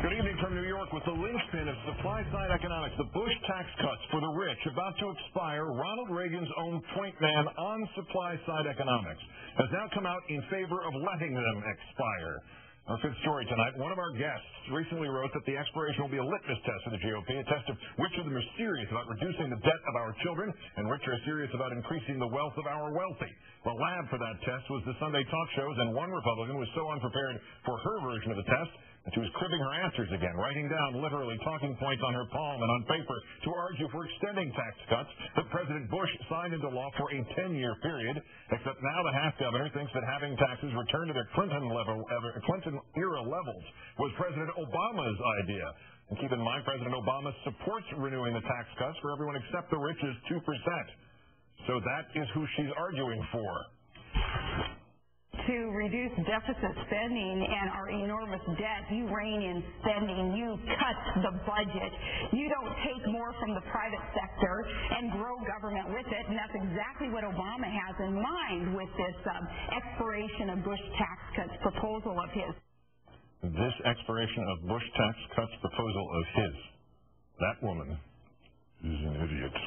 Good evening from New York. With the linchpin of supply-side economics, the Bush tax cuts for the rich about to expire, Ronald Reagan's own point man on supply-side economics has now come out in favor of letting them expire. Our fifth story tonight, one of our guests recently wrote that the expiration will be a litmus test for the GOP, a test of which of them are serious about reducing the debt of our children and which are serious about increasing the wealth of our wealthy. The lab for that test was the Sunday talk shows, and one Republican was so unprepared for her version of the test that she was cribbing her answers again, writing down literally talking points on her palm and on paper to argue for extending tax cuts that President Bush signed into law for a 10-year period, except now the half-governor thinks that having taxes return to their Clinton-era levels was President Obama's idea. And keep in mind, President Obama supports renewing the tax cuts for everyone except the rich's 2%. So that is who she's arguing for. To reduce deficit spending and our enormous debt, you rein in spending, you cut the budget. You don't take more from the private sector and grow government with it, and that's exactly what Obama has in mind with this expiration of Bush tax cuts proposal of his. This expiration of Bush tax cuts proposal of his. That woman is an idiot.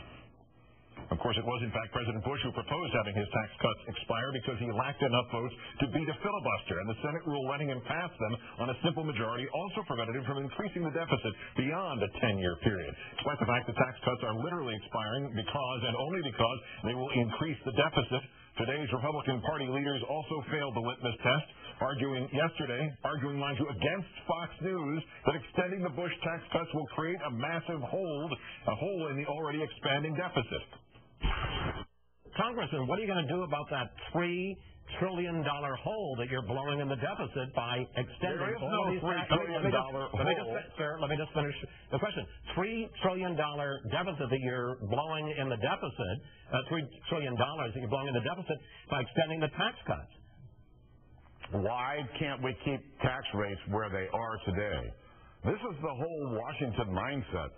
Of course, it was, in fact, President Bush who proposed having his tax cuts expire because he lacked enough votes to beat a filibuster, and the Senate rule letting him pass them on a simple majority also prevented him from increasing the deficit beyond a 10-year period. Despite the fact that tax cuts are literally expiring because, and only because, they will increase the deficit, today's Republican Party leaders also failed the litmus test, arguing, mind you, against Fox News that extending the Bush tax cuts will create a massive hole in the already expanding deficit. Congressman, what are you going to do about that $3 trillion hole that you're blowing in the deficit by extending all these $3 trillion hole. Let me just finish the question. $3 trillion deficit that you're blowing in the deficit, $3 trillion that you're blowing in the deficit by extending the tax cuts. Why can't we keep tax rates where they are today? This is the whole Washington mindset.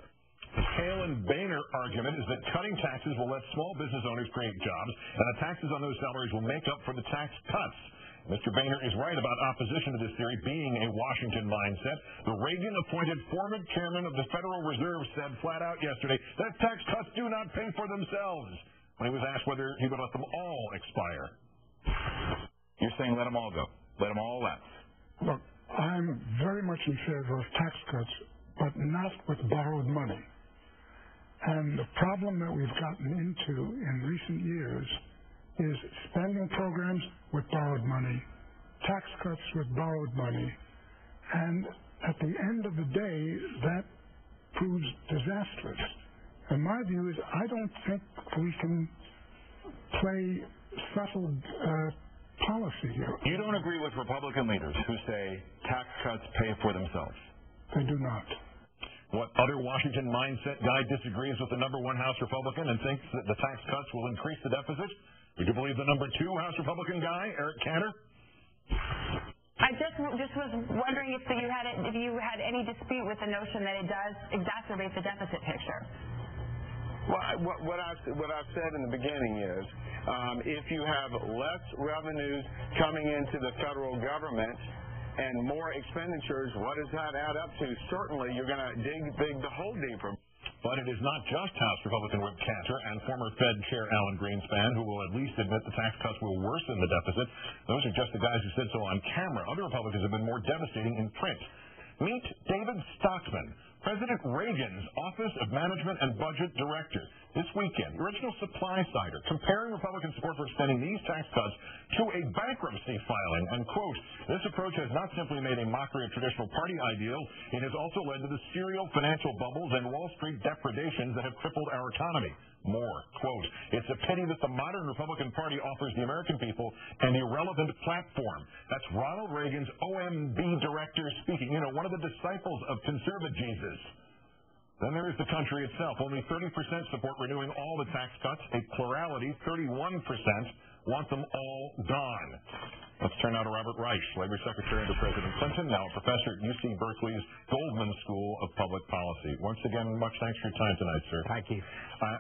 The Palin-Boehner argument is that cutting taxes will let small business owners create jobs, and the taxes on those salaries will make up for the tax cuts. Mr. Boehner is right about opposition to this theory being a Washington mindset. The Reagan-appointed former chairman of the Federal Reserve said flat out yesterday that tax cuts do not pay for themselves when he was asked whether he would let them all expire. You're saying let them all go. Let them all lapse. Look, I'm very much in favor of tax cuts, but not with borrowed money. And the problem that we've gotten into in recent years is spending programs with borrowed money, tax cuts with borrowed money, and at the end of the day, that proves disastrous. And my view is I don't think we can play subtle policy here. You don't agree with Republican leaders who say tax cuts pay for themselves? They do not. What other Washington mindset guy disagrees with the number one House Republican and thinks that the tax cuts will increase the deficit? Would you believe the number two House Republican guy, Eric Cantor? I just was wondering if you had any dispute with the notion that it does exacerbate the deficit picture. Well, what I've said in the beginning is if you have less revenues coming into the federal government and more expenditures, what does that add up to? Certainly, you're going to dig the hole deeper. But it is not just House Republican Whip Cantor and former Fed Chair Alan Greenspan who will at least admit the tax cuts will worsen the deficit. Those are just the guys who said so on camera. Other Republicans have been more devastating in print. Meet David Stockman, President Reagan's Office of Management and Budget Director. This weekend, the original supply-sider, comparing Republican support for extending these tax cuts to a bankruptcy filing. And, quote, this approach has not simply made a mockery of traditional party ideals, it has also led to the serial financial bubbles and Wall Street depredations that have crippled our economy. More, quote, it's a pity that the modern Republican Party offers the American people an irrelevant platform. That's Ronald Reagan's OMB director speaking, one of the disciples of conservative Jesus. Then there is the country itself. Only 30% support renewing all the tax cuts. A plurality, 31%, want them all gone. Let's turn now to Robert Reich, Labor Secretary under President Clinton, now a professor at UC Berkeley's Goldman School of Public Policy. Once again, much thanks for your time tonight, sir. Thank you.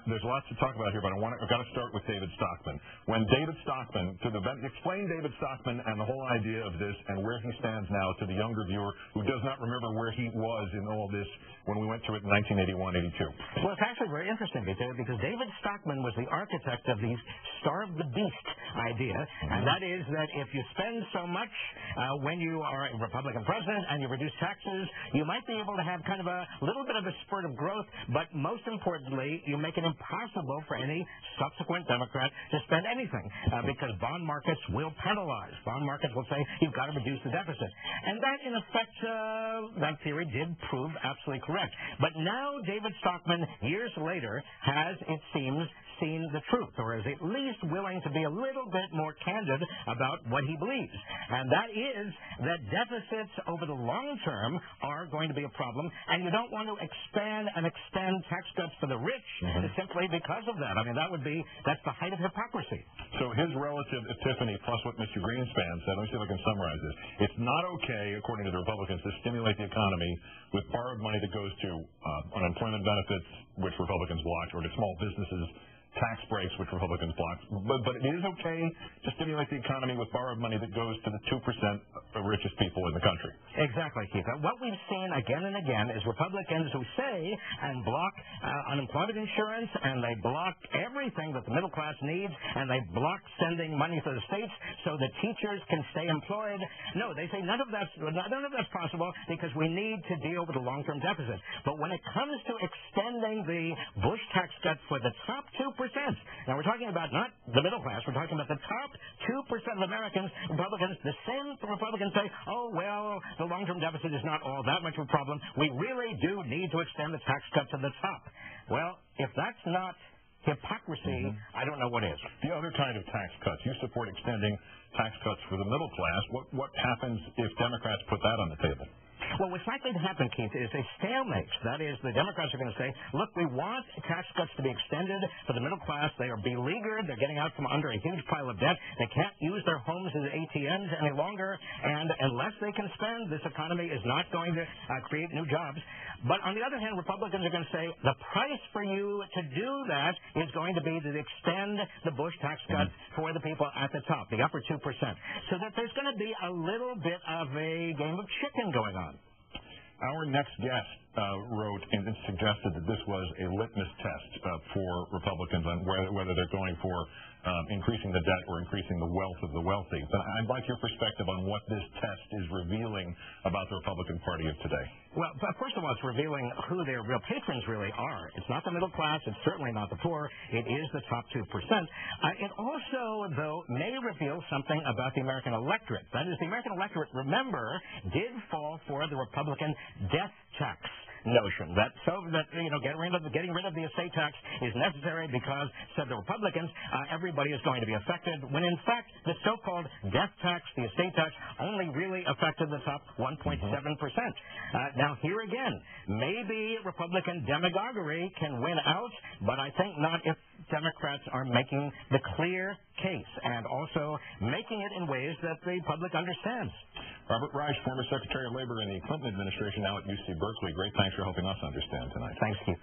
There's lots to talk about here, but I've got to start with David Stockman. When David Stockman, explain David Stockman and the whole idea of this and where he stands now to the younger viewer who does not remember where he was in all this when we went through it in 1981-82. Well, it's actually very interesting because David Stockman was the architect of the starve the beast idea, and that is that if you spend so much when you are a Republican president and you reduce taxes, you might be able to have kind of a little bit of a spurt of growth, but most importantly, you make it impossible for any subsequent Democrat to spend anything because bond markets will penalize. Bond markets will say you've got to reduce the deficit. And that, in effect, that theory did prove absolutely correct. But now David Stockman, years later, has, it seems, seen the truth, or is at least willing to be a little bit more candid about what he believes. And that is that deficits over the long term are going to be a problem, and you don't want to expand and extend tax cuts for the rich simply because of that. I mean, that's the height of hypocrisy. So his relative epiphany plus what Mr. Greenspan said, let me see if I can summarize this. It's not okay, according to the Republicans, to stimulate the economy with borrowed money that goes to unemployment benefits, which Republicans blocked, or to small businesses, tax breaks, which Republicans blocked. But it is okay to stimulate the economy with borrowed money that goes to the 2% richest people in the country. Exactly, Keith. What we've seen again and again is Republicans who say and block unemployment insurance, and they block everything that the middle class needs, and they block sending money to the states so that teachers can stay employed. No, they say none of that's possible because we need to deal with the long-term deficit. But when it comes to extending the Bush tax cut for the top 2%, now we're talking about not the middle class, we're talking about the top 2% of Americans, Republicans. The same Republicans say, oh, well, the long-term deficit is not all that much of a problem. We really do need to extend the tax cut to the top. Well, if that's not hypocrisy, I don't know what is. The other kind of tax cuts, you support extending tax cuts for the middle class. What happens if Democrats put that on the table? Well, what's likely to happen, Keith, is a stalemate. That is, the Democrats are going to say, look, we want tax cuts to be extended for the middle class. They are beleaguered. They're getting out from under a huge pile of debt. They can't use their homes as ATMs any longer. And unless they can spend, this economy is not going to create new jobs. But on the other hand, Republicans are going to say the price for you to do that is going to be to extend the Bush tax cuts for the people at the top, the upper 2%. So that there's going to be a little bit of a game of chicken going on. Our next guest wrote and suggested that this was a litmus test for Republicans on whether they're going for increasing the debt or increasing the wealth of the wealthy. But I'd like your perspective on what this test is revealing about the Republican Party of today. Well, first of all, it's revealing who their real patrons really are. It's not the middle class. It's certainly not the poor. It is the top 2%. It also, though, may reveal something about the American electorate. That is, the American electorate, remember, did fall for the Republican death tax notion that getting rid of the estate tax is necessary because, said the Republicans, everybody is going to be affected, when in fact the so-called death tax, the estate tax, only really affected the top 1.7%. Now here again, maybe Republican demagoguery can win out, but I think not if Democrats are making the clear case and also making it in ways that the public understands. Robert Reich, former Secretary of Labor in the Clinton administration, now at UC Berkeley. Great thanks for helping us understand tonight. Thanks, Keith.